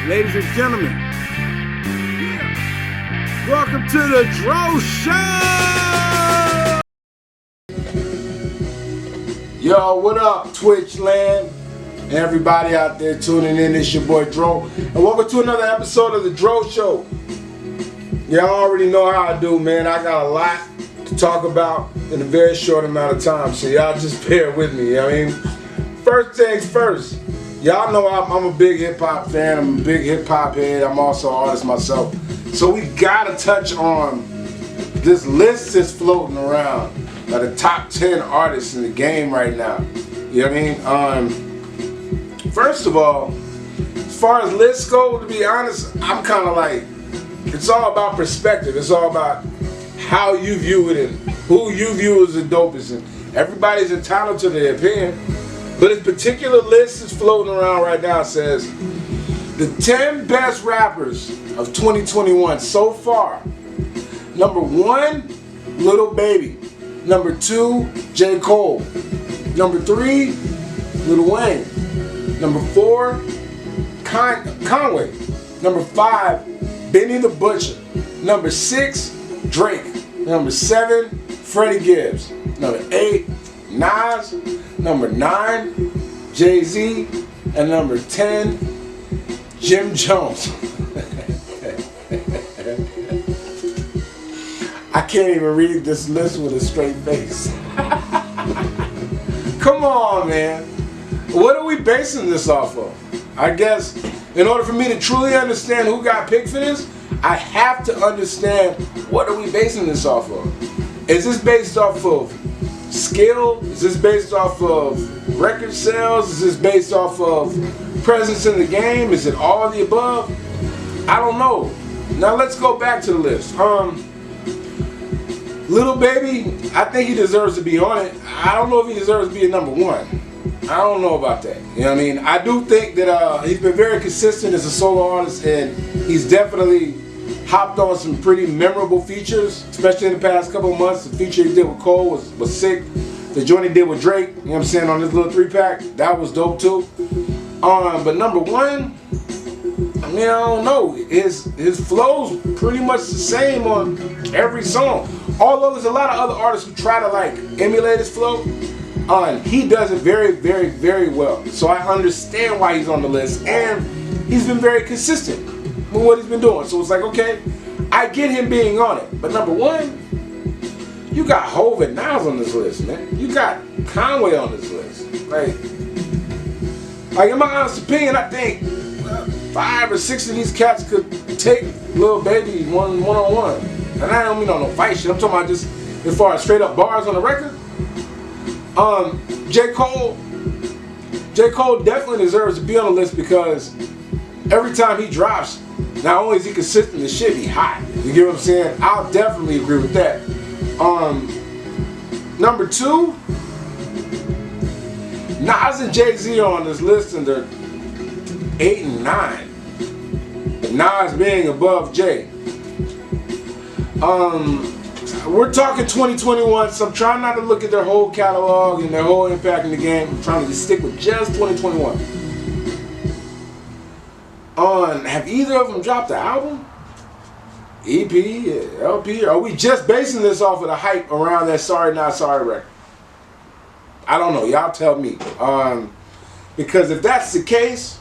Ladies and gentlemen, welcome to the D.R.O Show! Yo, what up, Twitch land? And everybody out there tuning in, it's your boy D.R.O. And welcome to another episode of the D.R.O Show. Y'all already know how I do, man. I got a lot to talk about in a very short amount of time, so y'all just bear with me, you know what I mean? First things first. Y'all know I'm a big hip-hop fan. I'm a big hip-hop head. I'm also an artist myself. So we gotta touch on this list that's floating around of the top 10 artists in the game right now. You know what I mean? First of all, as far as lists go, to be honest, I'm kind of like, it's all about perspective. It's all about how you view it and who you view as the dopest. And everybody's entitled to their opinion. But this particular list is floating around right now. It says the 10 best rappers of 2021 so far. Number 1, Lil Baby. Number 2, J. Cole. Number 3, Lil Wayne. Number 4, Conway. Number 5, Benny the Butcher. Number 6, Drake. Number 7, Freddie Gibbs. Number 8, Nas. Number 9, Jay-Z. And number 10, Jim Jones. I can't even read this list with a straight face. Come on, man. What are we basing this off of? I guess in order for me to truly understand who got picked for this, I have to understand what are we basing this off of. Is this based off of skill? Is this based off of record sales? Is this based off of presence in the game? Is it all of the above? I don't know. Now let's go back to the list. Lil Baby, I think he deserves to be on it. I don't know if he deserves to be a number 1. I don't know about that. You know what I mean? I do think that he's been very consistent as a solo artist, and he's definitely hopped on some pretty memorable features, especially in the past couple of months. The feature he did with Cole was sick. The joint he did with Drake, you know what I'm saying, on this little 3-pack, that was dope too. But number 1, I mean, I don't know. His flow's pretty much the same on every song. Although there's a lot of other artists who try to like emulate his flow, he does it very, very, very well. So I understand why he's on the list, and he's been very consistent with what he's been doing. So it's like, okay, I get him being on it. But number 1, you got Hov and Nas on this list, man. You got Conway on this list. Like in my honest opinion, I think 5 or 6 of these cats could take Lil Baby one-on-one. And I don't mean on no fight shit. I'm talking about just as far as straight up bars on the record. J. Cole definitely deserves to be on the list because every time he drops, not only is he consistent, the shit be hot. You get what I'm saying? I'll definitely agree with that. Number 2, Nas and Jay-Z are on this list, and they're 8 and 9. And Nas being above Jay. We're talking 2021, so I'm trying not to look at their whole catalog and their whole impact in the game. I'm trying to just stick with just 2021. Have either of them dropped the album? EP, LP? Or are we just basing this off of the hype around that Sorry Not Sorry record? I don't know. Y'all tell me. Because if that's the case,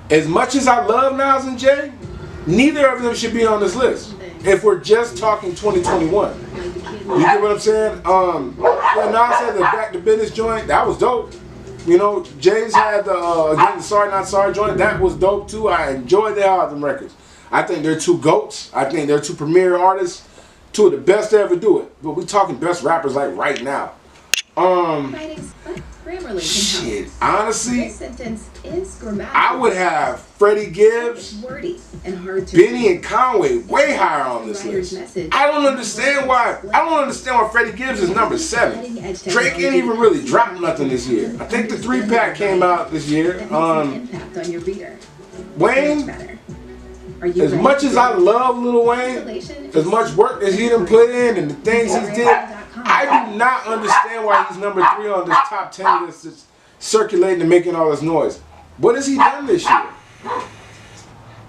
as much as I love Nas and Jay, neither of them should be on this list. If we're just talking 2021. You get what I'm saying? When Nas had the Back to Business joint, that was dope. You know, Jay's had the again, the Sorry Not Sorry joint, that was dope too. I enjoyed their album records. I think they're 2 GOATs. I think they're 2 premier artists, 2 of the best to ever do it. But we're talking best rappers like right now. Shit, honestly, I would have Freddie Gibbs, Benny, and Conway way higher on this list. I don't understand why Freddie Gibbs is number 7. Drake ain't even really dropped nothing this year. I think the 3-pack came out this year. Wayne, as much as I love Lil Wayne, as much work as he done put in and the things he did, I do not understand why he's number 3 on this top 10 list that's circulating and making all this noise. What has he done this year?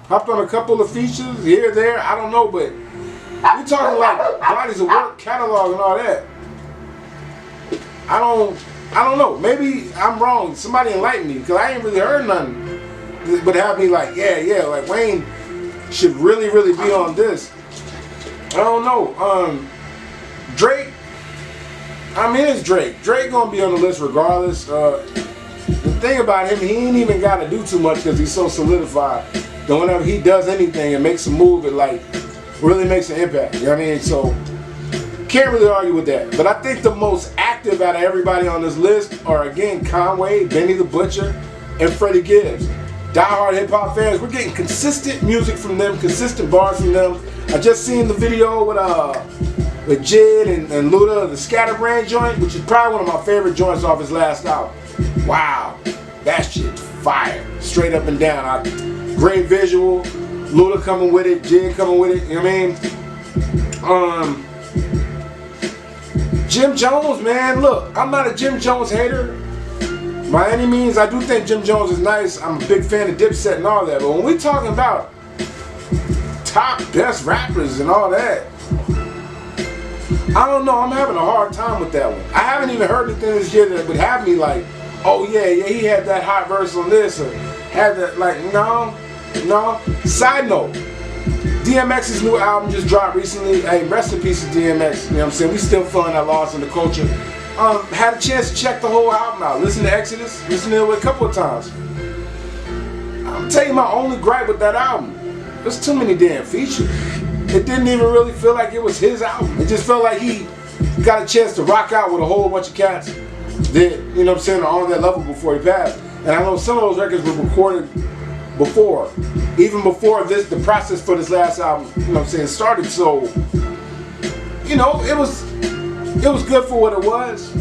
Hopped on a couple of features here, there, I don't know, but we're talking like bodies of work, catalog, and all that. I don't know. Maybe I'm wrong. Somebody enlighten me, because I ain't really heard nothing. But have me like, yeah, like Wayne should really be on this. I don't know. Drake. I mean, it's Drake. Drake gonna be on the list regardless. The thing about him, he ain't even got to do too much because he's so solidified. That whenever he does anything and makes a move, it like really makes an impact. You know what I mean? So can't really argue with that. But I think the most active out of everybody on this list are again Conway, Benny the Butcher, and Freddie Gibbs. Die-hard hip-hop fans, we're getting consistent music from them, consistent bars from them. I just seen the video with Jid and Luda, the Scatterbrain joint, which is probably one of my favorite joints off his last album. Wow, that shit's fire, straight up and down. Great visual, Luda coming with it, Jid coming with it, you know what I mean? Jim Jones, man, look, I'm not a Jim Jones hater. By any means, I do think Jim Jones is nice. I'm a big fan of Dipset and all that. But when we talking about top best rappers and all that, I don't know. I'm having a hard time with that one. I haven't even heard anything this year that would have me like, oh yeah, he had that hot verse on this, or had that, like, no. Side note, D.M.X's new album just dropped recently. Hey, rest in peace to D.M.X. You know what I'm saying? We still feeling that loss in the culture. Had a chance to check the whole album out. Listen to Exodus. Listen to it a couple of times. I'm telling you my only gripe with that album. There's too many damn features. It didn't even really feel like it was his album. It just felt like he got a chance to rock out with a whole bunch of cats that, you know what I'm saying, are on that level before he passed. And I know some of those records were recorded before, even before the process for this last album, you know what I'm saying, started. So, you know, it was good for what it was.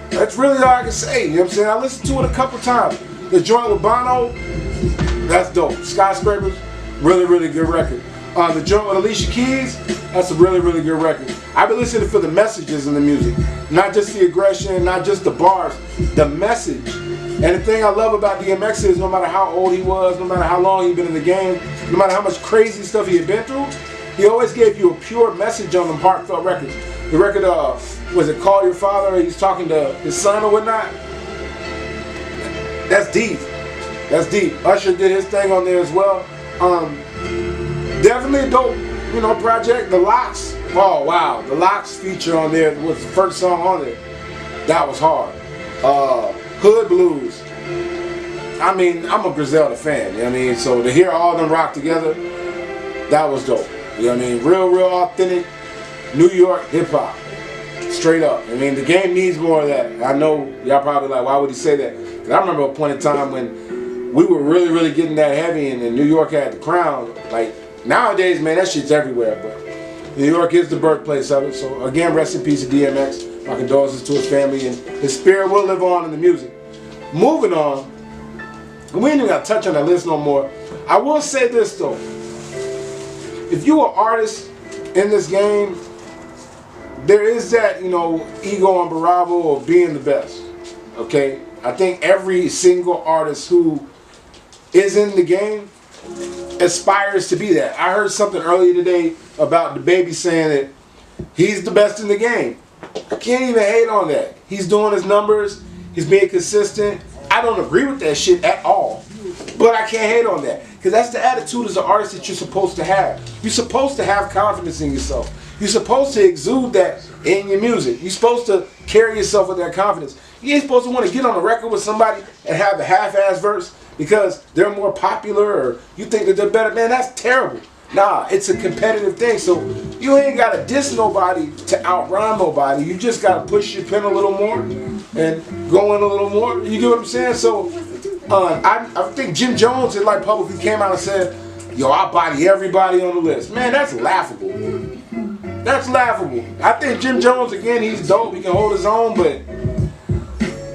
That's really all I can say. You know what I'm saying? I listened to it a couple times. The joint with Bono, that's dope. Skyscrapers, really good record. The joint with Alicia Keys, that's a really good record. I've been listening for the messages in the music, not just the aggression, not just the bars, the message. And the thing I love about D.M.X is no matter how old he was, no matter how long he'd been in the game, no matter how much crazy stuff he had been through, he always gave you a pure message on them heartfelt records. The record, was it Call Your Father? He's talking to his son or whatnot. That's deep. That's deep. Usher did his thing on there as well. Definitely a dope, you know, project. The Locks. Oh wow, the Locks feature on there was the first song on there. That was hard. Hood Blues. I mean, I'm a Griselda fan. You know what I mean? So to hear all of them rock together, that was dope. You know what I mean? Real authentic New York hip hop. Straight up. I mean, the game needs more of that. I know y'all probably like, why would he say that? Because I remember a point in time when we were really getting that heavy, and New York had the crown. Like, nowadays, man, that shit's everywhere. But New York is the birthplace of it. So, again, rest in peace to D.M.X. My condolences to his family, and his spirit will live on in the music. Moving on, we ain't even got to touch on that list no more. I will say this, though. If you are an artist in this game, there is that, you know, ego and bravado of being the best. Okay? I think every single artist who is in the game aspires to be that. I heard something earlier today about the baby saying that he's the best in the game. I can't even hate on that. He's doing his numbers. He's being consistent. I don't agree with that shit at all. But I can't hate on that. Because that's the attitude as an artist that you're supposed to have. You're supposed to have confidence in yourself. You're supposed to exude that in your music. You're supposed to carry yourself with that confidence. You ain't supposed to want to get on a record with somebody and have a half-ass verse because they're more popular or you think that they're better. Man, that's terrible. Nah, it's a competitive thing. So you ain't got to diss nobody to outrhyme nobody. You just got to push your pen a little more and go in a little more. You get what I'm saying? So I think Jim Jones had like publicly came out and said, yo, I body everybody on the list. Man, that's laughable. That's laughable. I think Jim Jones, again, he's dope. He can hold his own, but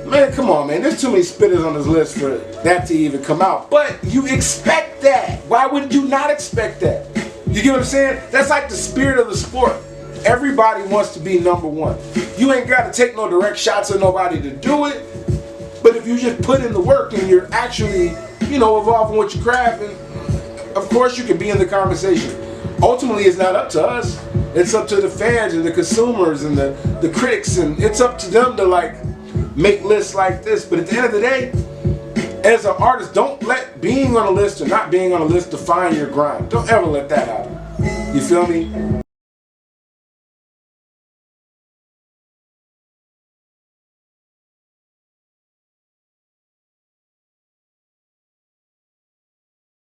man, come on, man. There's too many spitters on this list for that to even come out. But you expect that. Why would you not expect that? You get what I'm saying? That's like the spirit of the sport. Everybody wants to be number one. You ain't got to take no direct shots at nobody to do it. But if you just put in the work and you're actually, evolving what you're crafting, of course you can be in the conversation. Ultimately, it's not up to us. It's up to the fans and the consumers and the critics, and it's up to them to like make lists like this. But at the end of the day, as an artist, don't let being on a list or not being on a list define your grind. Don't ever let that happen. You feel me?